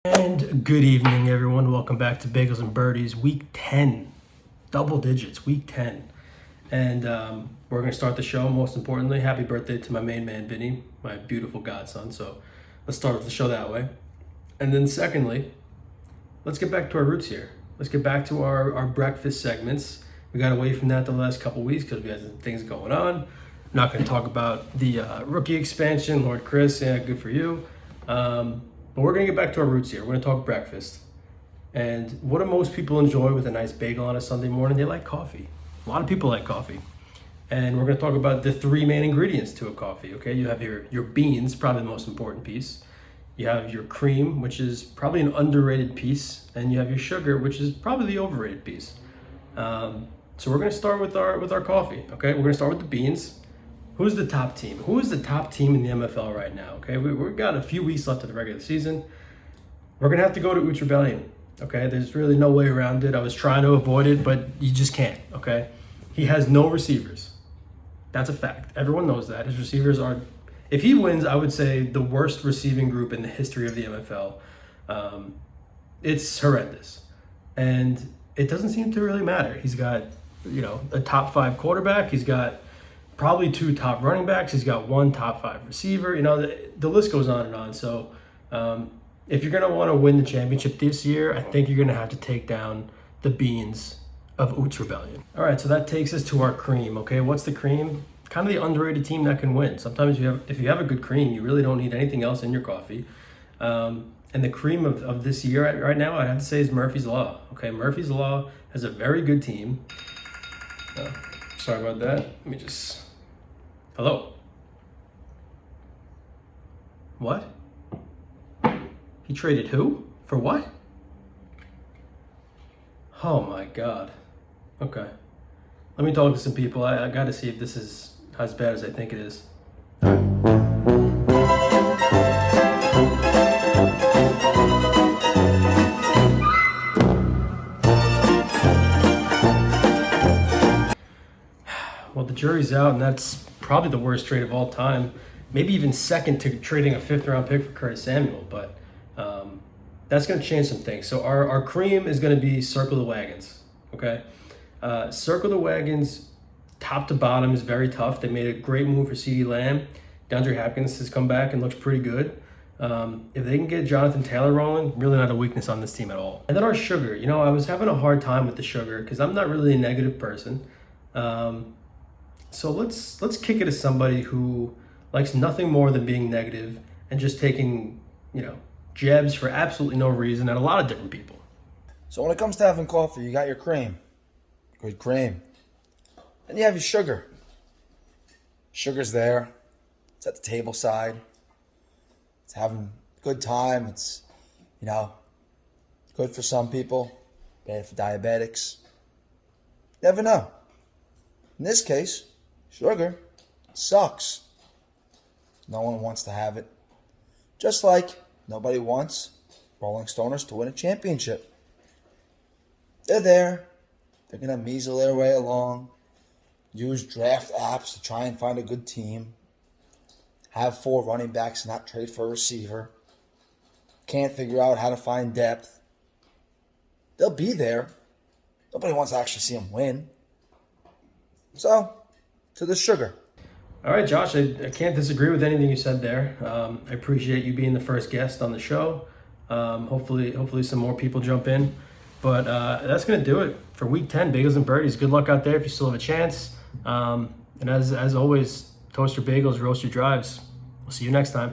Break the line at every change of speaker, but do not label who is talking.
And good evening, everyone. Welcome back to Bagels and Birdies, week 10, double digits, week 10. And we're going to start the show. Most importantly, happy birthday to my main man, Vinny, my beautiful godson. So let's start with the show that way. And then secondly, let's get back to our roots here. Let's get back to our breakfast segments. We got away from that the last couple weeks because we had some things going on. I'm not going to talk about the rookie expansion. Lord Chris, yeah, good for you. But we're going to get back to our roots here. We're going to talk breakfast. And what do most people enjoy with a nice bagel on a Sunday morning? They like coffee. A lot of people like coffee. And we're going to talk about the three main ingredients to a coffee, okay? You have your beans, probably the most important piece. You have your cream, which is probably an underrated piece. And you have your sugar, which is probably the overrated piece. So we're going to start with our coffee, okay? We're going to start with the beans. Who's the top team? Who is the top team in the MFL right now? Okay, we've got a few weeks left of the regular season. We're gonna have to go to Utes Rebellion. Okay, there's really no way around it. I was trying to avoid it, but you just can't. Okay, he has no receivers. That's a fact. Everyone knows that. His receivers are, if he wins, I would say the worst receiving group in the history of the MFL. It's horrendous, and it doesn't seem to really matter. He's got, a top 5 quarterback. He's got probably 2 top running backs. He's got 1 top 5 receiver. The list goes on and on. So if you're going to want to win the championship this year, I think you're going to have to take down the beans of Utes Rebellion. All right, so that takes us to our cream, okay? What's the cream? Kind of the underrated team that can win. Sometimes if you have a good cream, you really don't need anything else in your coffee. And the cream of this year right now, I have to say, is Murphy's Law. Okay, Murphy's Law has a very good team. Sorry about that. Let me just... Hello? What? He traded who? For what? Oh my God. Okay. Let me talk to some people. I got to see if this is as bad as I think it is. Well, the jury's out, and that's probably the worst trade of all time. Maybe even second to trading a 5th-round pick for Curtis Samuel, but that's going to change some things. So our cream is going to be Circle the Wagons, okay? Circle the Wagons, top to bottom, is very tough. They made a great move for CeeDee Lamb. DeAndre Hopkins has come back and looks pretty good. If they can get Jonathan Taylor rolling, really not a weakness on this team at all. And then our sugar. I was having a hard time with the sugar because I'm not really a negative person. So let's kick it to somebody who likes nothing more than being negative and just taking, jabs for absolutely no reason at a lot of different people.
So when it comes to having coffee, you got your cream. Good cream. Then you have your sugar. Sugar's there. It's at the table side. It's having a good time. It's, good for some people. Bad for diabetics. Never know. In this case, sugar sucks. No one wants to have it. Just like nobody wants Rolling Stoners to win a championship. They're there. They're going to measle their way along. Use draft apps to try and find a good team. Have 4 running backs and not trade for a receiver. Can't figure out how to find depth. They'll be there. Nobody wants to actually see them win. So, to the sugar.
All right, Josh, I can't disagree with anything you said there. I appreciate you being the first guest on the show. Hopefully some more people jump in. But that's going to do it for week 10, Bagels and Birdies. Good luck out there if you still have a chance. And as always, toast your bagels, roast your drives. We'll see you next time.